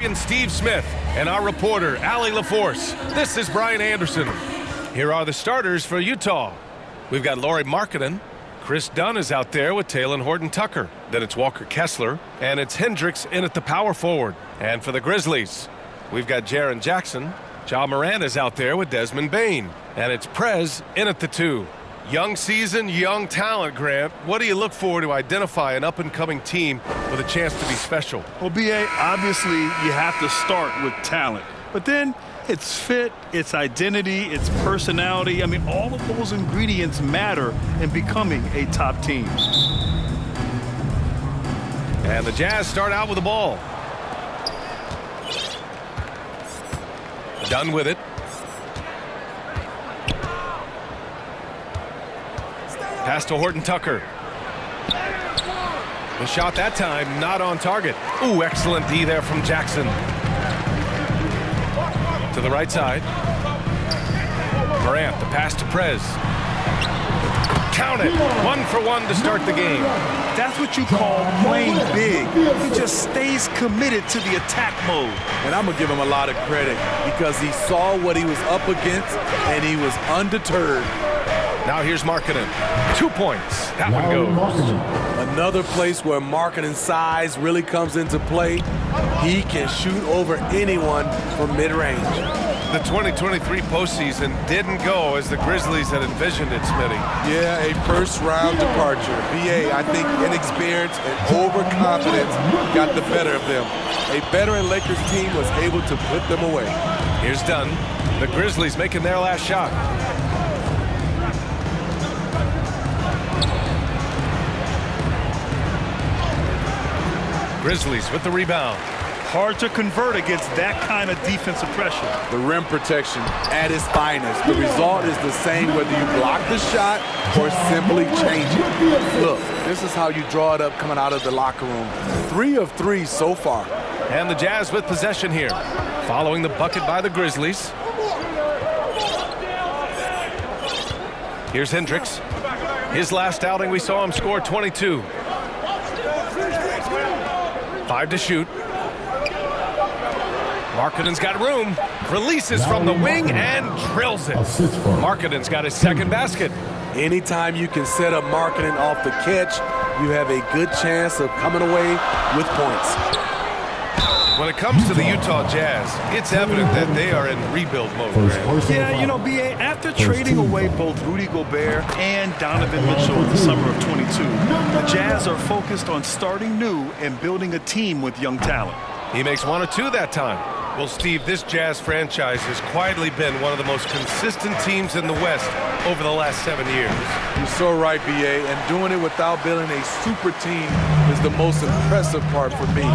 And Steve Smith and our reporter, Allie LaForce. This is Brian Anderson. Here are the starters for Utah. We've got Lauri Markkanen. Chris Dunn is out there with Talen Horton-Tucker. Then it's Walker Kessler, and it's Hendricks in at the power forward. And for the Grizzlies, we've got Jaren Jackson. Ja Morant is out there with Desmond Bane. And it's Prez in at the 2. Young season, young talent, Grant. What do you look for to identify an up-and-coming team with a chance to be special? Well, B.A., obviously you have to start with talent. But then it's fit, it's identity, it's personality. I mean, all of those ingredients matter in becoming a top team. And the Jazz start out with the ball. Done with it. Pass to Horton-Tucker. The shot that time not on target. Ooh, excellent D there from Jackson. To the right side. Morant, the pass to Prez. Count it. 1 for 1 to start the game. That's what you call playing big. He just stays committed to the attack mode. And I'm going to give him a lot of credit because he saw what he was up against and he was undeterred. Now here's Markkanen. 2 points. That one goes. Another place where Markkanen's size really comes into play. He can shoot over anyone from mid-range. The 2023 postseason didn't go as the Grizzlies had envisioned it, Smitty. Yeah, a first-round departure. B.A., I think inexperience and overconfidence got the better of them. A veteran Lakers team was able to put them away. Here's Dunn. The Grizzlies making their last shot. Grizzlies with the rebound. Hard to convert against that kind of defensive pressure. The rim protection at its finest. The result is the same whether you block the shot or simply change it. Look, this is how you draw it up coming out of the locker room. 3 of 3 so far. And the Jazz with possession here. Following the bucket by the Grizzlies. Here's Hendricks. His last outing, we saw him score 22. 5 to shoot. Markkanen's got room. Releases from the wing and drills it. Markkanen's got his second basket. Anytime you can set up Markkanen off the catch, you have a good chance of coming away with points. When it comes to the Utah Jazz, it's evident that they are in rebuild mode. Yeah, you know, B.A., after trading away both Rudy Gobert and Donovan Mitchell in the summer of 22, the Jazz are focused on starting new and building a team with young talent. He makes 1 or 2 that time. Well, Steve, this Jazz franchise has quietly been one of the most consistent teams in the West over the last 7 years. You're so right, B.A., and doing it without building a super team is the most impressive part for me.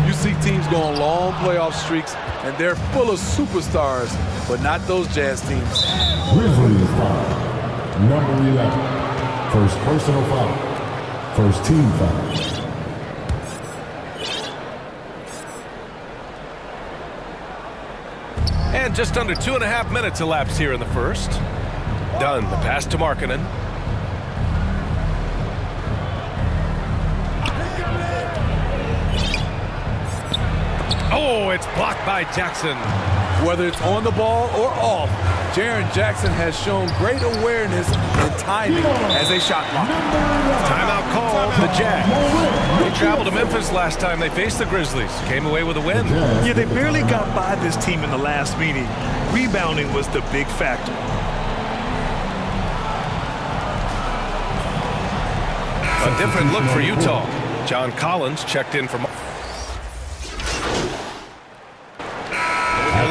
You see teams go on long playoff streaks, and they're full of superstars, but not those Jazz teams. Grizzlies foul. Number 11. First personal foul. First team foul. And just under 2.5 minutes elapsed here in the first. Dunn, the pass to Markkanen. Oh, it's blocked by Jackson. Whether it's on the ball or off, Jaren Jackson has shown great awareness and timing as a shot blocker. Timeout call, the Jazz. They traveled to Memphis last time they faced the Grizzlies. Came away with a win. Yeah, they barely got by this team in the last meeting. Rebounding was the big factor. A different look for Utah. John Collins checked in from...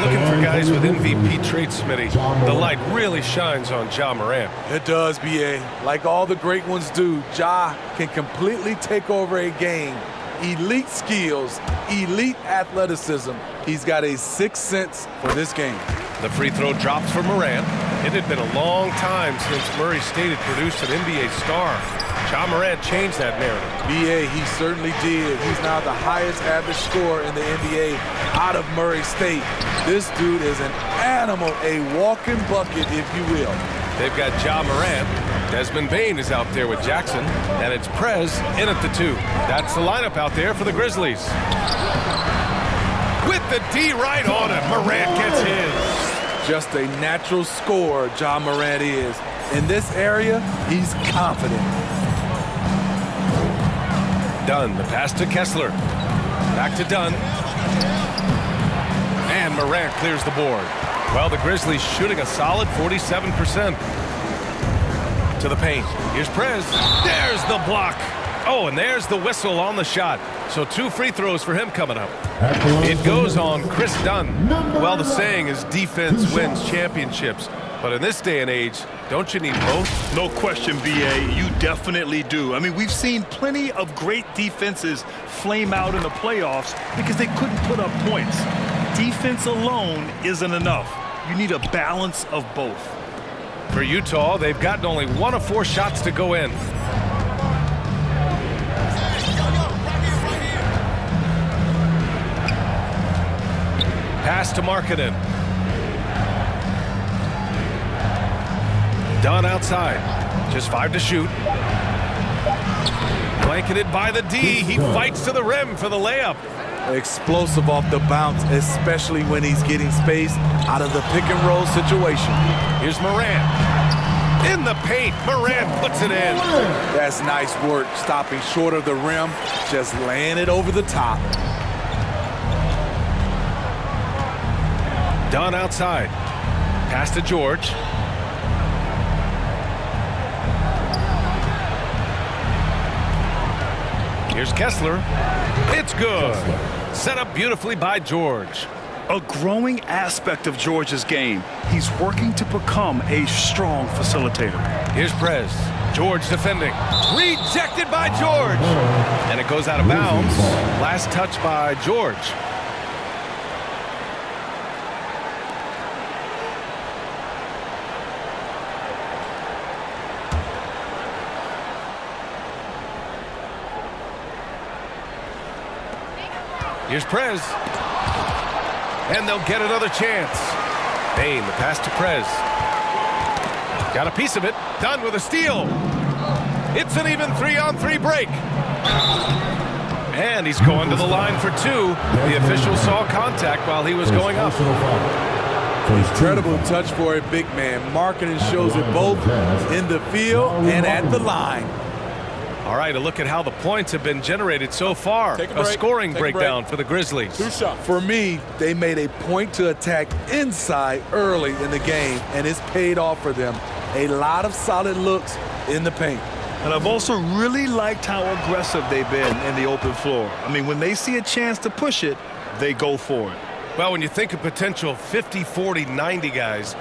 Looking for guys with MVP traits, Smitty. The light really shines on Ja Morant. It does, B.A. Like all the great ones do, Ja can completely take over a game. Elite skills, elite athleticism. He's got a sixth sense for this game. The free throw drops for Morant. It had been a long time since Murray State had produced an NBA star. Ja Morant changed that narrative. B.A., he certainly did. He's now the highest average scorer in the NBA out of Murray State. This dude is an animal, a walking bucket, if you will. They've got Ja Morant. Desmond Bane is out there with Jackson. And it's Prez in at the 2. That's the lineup out there for the Grizzlies. with the D right on it. Morant gets his. Just a natural scorer, Ja Morant is. In this area, he's confident. Dunn, the pass to Kessler. Back to Dunn. And Morant clears the board. Well, the Grizzlies shooting a solid 47%. To the paint. Here's Prez. There's the block. Oh, and there's the whistle on the shot. So 2 free throws for him coming up. It goes on Chris Dunn. Well, the saying is defense wins championships. But in this day and age, don't you need both? No question, B.A. You definitely do. I mean, we've seen plenty of great defenses flame out in the playoffs because they couldn't put up points. Defense alone isn't enough. You need a balance of both. For Utah, they've gotten only 1 of 4 shots to go in. Pass to Markkanen. Dunn outside. Just 5 to shoot. Blanketed by the D. He fights to the rim for the layup. Explosive off the bounce, especially when he's getting space out of the pick-and-roll situation. Here's Morant. In the paint, Morant puts it in. That's nice work, stopping short of the rim, just laying it over the top. Dunn outside. Pass to George. Here's Kessler. It's good. Set up beautifully by George. A growing aspect of George's game. He's working to become a strong facilitator. Here's Prez. George defending. Rejected by George. And it goes out of bounds. Last touch by George. Here's Prez. And they'll get another chance. Bain, the pass to Prez. Got a piece of it. Dunn with a steal. It's an even 3-on-3 break. And he's going to the line for 2. The official saw contact while he was going up. Incredible touch for a big man. Markkanen shows it both in the field and at the line. All right, a look at how the points have been generated so far. A scoring breakdown for the Grizzlies. For me, they made a point to attack inside early in the game, and it's paid off for them. A lot of solid looks in the paint. And I've also really liked how aggressive they've been in the open floor. I mean, when they see a chance to push it, they go for it. Well, when you think of potential 50, 40, 90 guys,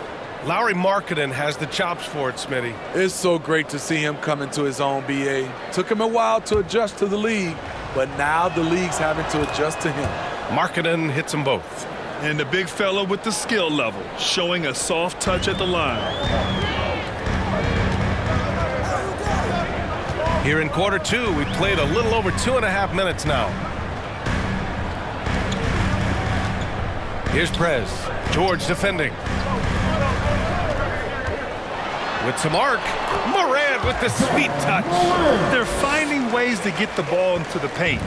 Lauri Markkanen has the chops for it, Smitty. It's so great to see him come into his own, B.A. Took him a while to adjust to the league, but now the league's having to adjust to him. Markkanen hits them both. And the big fella with the skill level, showing a soft touch at the line. Here in quarter 2, we've played a little over 2.5 minutes now. Here's Prez. George defending. With some arc, Morant with the sweet touch. They're finding ways to get the ball into the paint.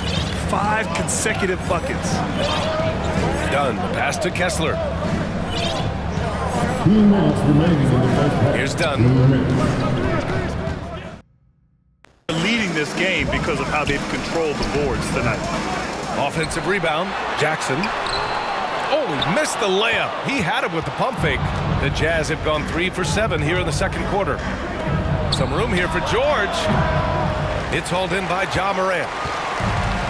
5 consecutive buckets. Dunn, the pass to Kessler. Here's Dunn. They're leading this game because of how they've controlled the boards tonight. Offensive rebound, Jackson. Oh, he missed the layup. He had it with the pump fake. The Jazz have gone 3 for 7 here in the second quarter. Some room here for George. It's hauled in by Ja Morant.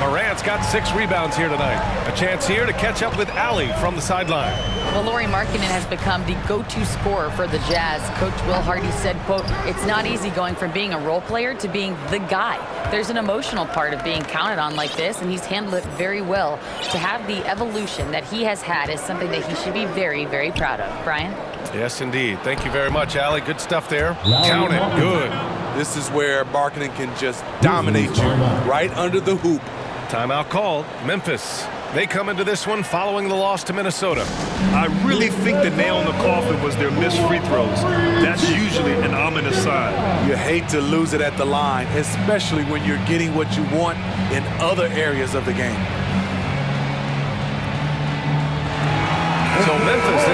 Morant's got 6 rebounds here tonight. A chance here to catch up with Allie from the sideline. Well, Lauri Markkanen has become the go-to scorer for the Jazz. Coach Will Hardy said, quote, "It's not easy going from being a role player to being the guy. There's an emotional part of being counted on like this, and he's handled it very well. To have the evolution that he has had is something that he should be very, very proud of." Brian? Yes, indeed. Thank you very much, Allie. Good stuff there. Count it. Good. This is where Markkanen can just dominate you right under the hoop. Timeout called. Memphis. They come into this one following the loss to Minnesota. I really think the nail in the coffin was their missed free throws. That's usually an ominous sign. You hate to lose it at the line, especially when you're getting what you want in other areas of the game.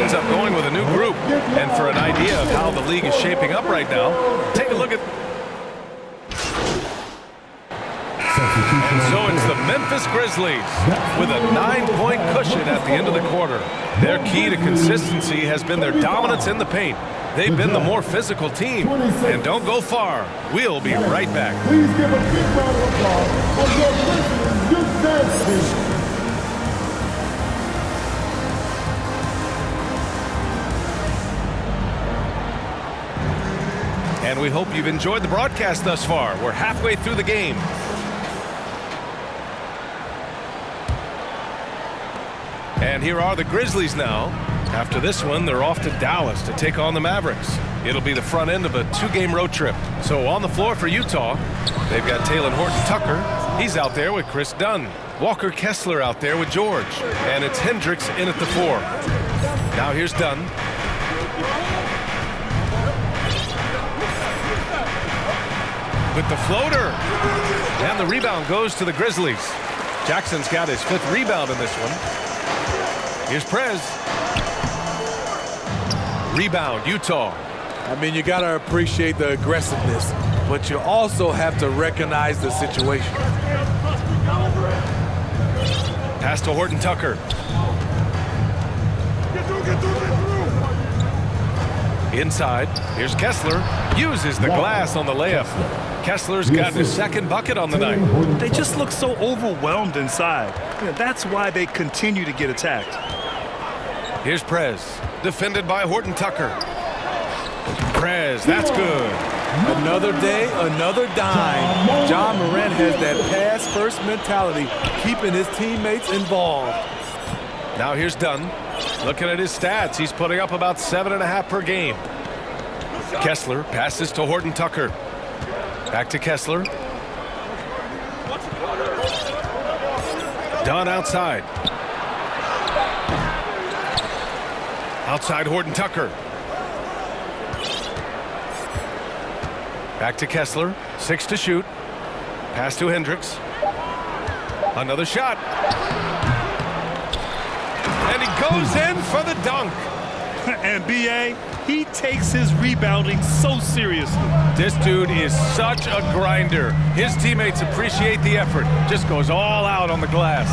ends up going with a new group. And for an idea of how the league is shaping up right now, take a look at... And so it's the Memphis Grizzlies with a 9-point cushion at the end of the quarter. Their key to consistency has been their dominance in the paint. They've been the more physical team. And don't go far. We'll be right back. Please give a big round of applause for your Grizzlies Youth Dance Team. And we hope you've enjoyed the broadcast thus far. We're halfway through the game. And here are the Grizzlies now. After this one, they're off to Dallas to take on the Mavericks. It'll be the front end of a 2-game road trip. So on the floor for Utah, they've got Taylor Horton-Tucker. He's out there with Chris Dunn. Walker Kessler out there with George. And it's Hendricks in at the 4. Now here's Dunn. With the floater. And the rebound goes to the Grizzlies. Jackson's got his 5th rebound in this one. Here's Prez. Rebound, Utah. I mean, you got to appreciate the aggressiveness, but you also have to recognize the situation. Pass to Horton-Tucker. Inside, here's Kessler. Uses the glass on the layup. Kessler's got his 2nd bucket on the night. They just look so overwhelmed inside. That's why they continue to get attacked. Here's Prez, defended by Horton-Tucker. Prez, that's good. Another day, another dime. John Morant has that pass-first mentality, keeping his teammates involved. Now here's Dunn. Looking at his stats, he's putting up about 7.5 per game. Kessler passes to Horton-Tucker. Back to Kessler. Dunn outside. Outside Horton-Tucker. Back to Kessler. 6 to shoot. Pass to Hendricks. Another shot. And he goes in for the dunk. And B.A., he takes his rebounding so seriously. This dude is such a grinder. His teammates appreciate the effort. Just goes all out on the glass.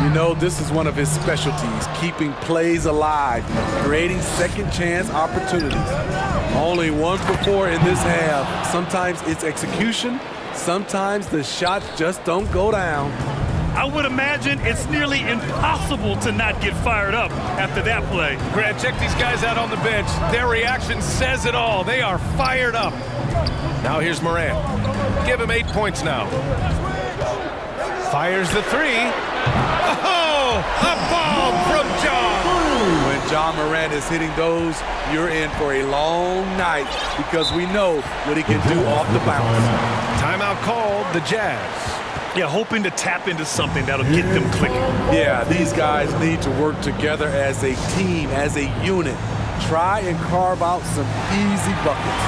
You know, this is one of his specialties, keeping plays alive, creating second chance opportunities. Only 1 for 4 in this half. Sometimes it's execution. Sometimes the shots just don't go down. I would imagine it's nearly impossible to not get fired up after that play. Grant, check these guys out on the bench. Their reaction says it all. They are fired up. Now here's Morant. Give him 8 points now. Fires the 3. Oh, a bomb from John. When John Morant is hitting those, you're in for a long night because we know what he can do off the bounce. Timeout called, the Jazz. Yeah, hoping to tap into something that'll get them clicking. Yeah, these guys need to work together as a team, as a unit. Try and carve out some easy buckets.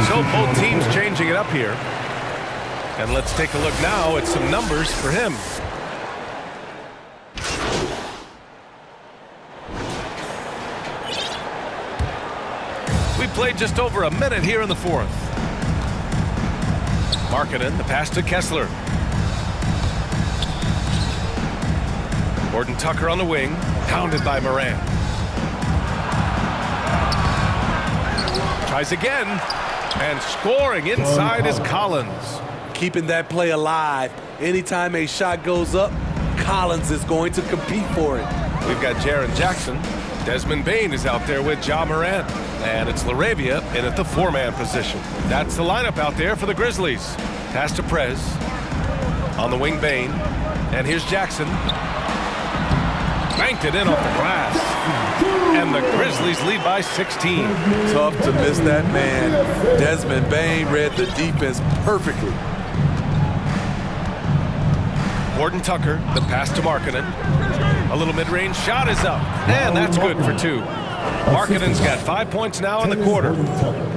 So both teams changing it up here. And let's take a look now at some numbers for him. We played just over a minute here in the 4th. Markkanen, the pass to Kessler. Horton-Tucker on the wing, pounded by Morant. Tries again, and scoring inside is Collins. Keeping that play alive. Anytime a shot goes up, Collins is going to compete for it. We've got Jaren Jackson. Desmond Bane is out there with Ja Morant. And it's LaRavia in at the 4-man position. That's the lineup out there for the Grizzlies. Pass to Prez. On the wing, Bane. And here's Jackson. Banked it in off the glass. And the Grizzlies lead by 16. Tough to miss that man. Desmond Bane read the defense perfectly. Horton-Tucker, the pass to Markkanen. A little mid-range shot is up. And that's good for 2. Markkanen's got 5 points now in the quarter.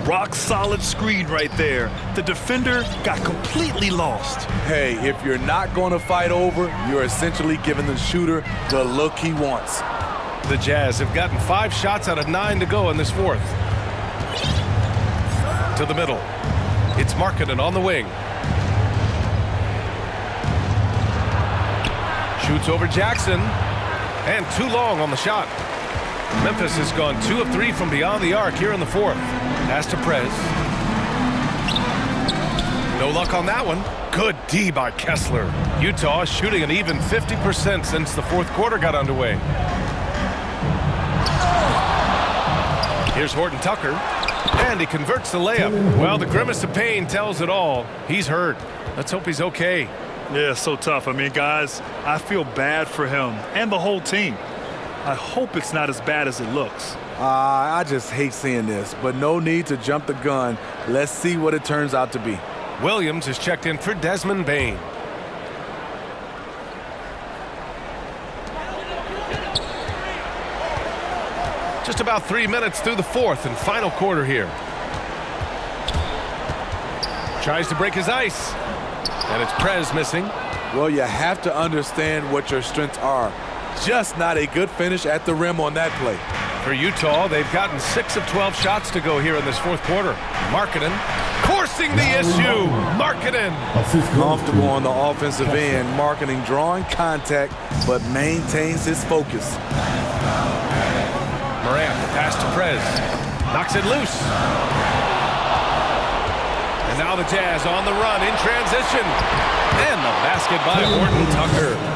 Rock solid screen right there. The defender got completely lost. Hey, if you're not going to fight over, you're essentially giving the shooter the look he wants. The Jazz have gotten 5 shots out of 9 to go in this fourth. To the middle. It's Markkanen on the wing. Shoots over Jackson. And too long on the shot. Memphis has gone 2 of 3 from beyond the arc here in the fourth. Pass to Prez. No luck on that one. Good D by Kessler. Utah shooting an even 50% since the fourth quarter got underway. Here's Horton Tucker. And he converts the layup. Well, the grimace of pain tells it all. He's hurt. Let's hope he's okay. Yeah, so tough. I mean, guys, I feel bad for him and the whole team. I hope it's not as bad as it looks. I just hate seeing this, but no need to jump the gun. Let's see what it turns out to be. Williams is checked in for Desmond Bane. Just about 3 minutes through the fourth and final quarter here. Tries to break his ice. And it's Prez missing. Well, you have to understand what your strengths are. Just not a good finish at the rim on that play. For Utah, they've gotten 6 of 12 shots to go here in this fourth quarter. Markkanen forcing the issue. Markkanen. Comfortable on the offensive end. Markkanen drawing contact, but maintains his focus. Morant, pass to Prez. Knocks it loose. And now the Jazz on the run in transition. And the basket by Horton Tucker.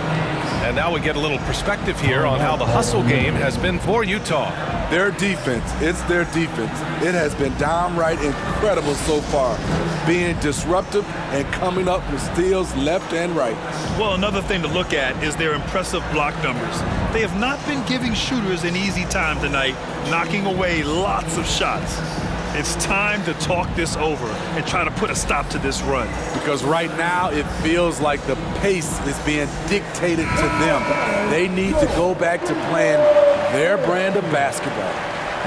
And now we get a little perspective here on how the hustle game has been for Utah. Their defense, it's their defense. It has been downright incredible so far, being disruptive and coming up with steals left and right. Well, another thing to look at is their impressive block numbers. They have not been giving shooters an easy time tonight, knocking away lots of shots. It's time to talk this over and try to put a stop to this run. Because right now it feels like the pace is being dictated to them. They need to go back to playing their brand of basketball.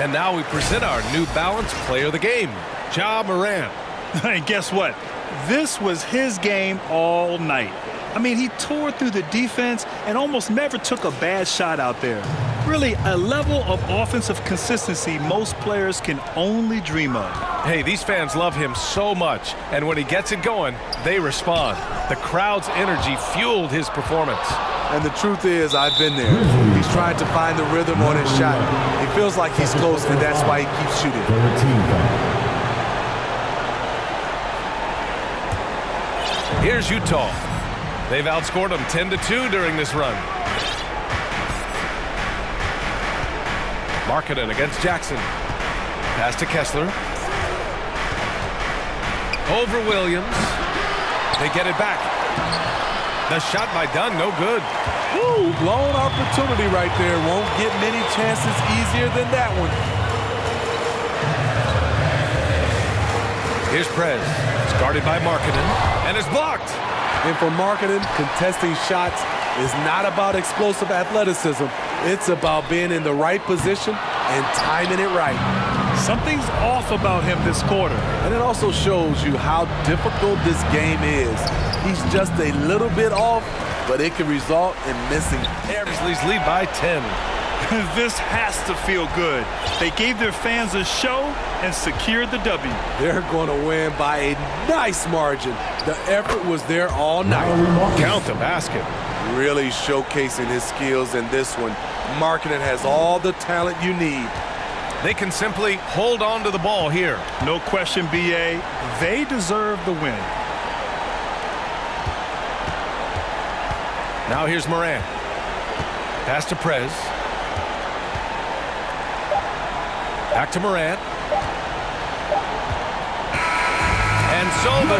And now we present our New Balance player of the game, Ja Morant. And guess what? This was his game all night. I mean, he tore through the defense and almost never took a bad shot out there. Really, a level of offensive consistency most players can only dream of. Hey, these fans love him so much, and when he gets it going, they respond. The crowd's energy fueled his performance. And the truth is, I've been there. He's trying to find the rhythm on his shot. He feels like he's close, and that's why he keeps shooting. Here's Utah. They've outscored them 10-2 during this run. Markkanen against Jackson. Pass to Kessler. Over Williams. They get it back. The shot by Dunn, no good. Woo, blown opportunity right there. Won't get many chances easier than that one. Here's Prez. It's guarded by Markkanen. And it's blocked. And for Markkanen, contesting shots is not about explosive athleticism. It's about being in the right position and timing it right. Something's off about him this quarter. And it also shows you how difficult this game is. He's just a little bit off, but it can result in missing everything. Grizzlies lead by 10. This has to feel good. They gave their fans a show and secured the W. They're going to win by a nice margin. The effort was there all night. Count the basket. Really showcasing his skills in this one. Markkanen has all the talent you need. They can simply hold on to the ball here. No question, B.A. They deserve the win. Now here's Morant. Pass to Prez. Back to Morant. And so the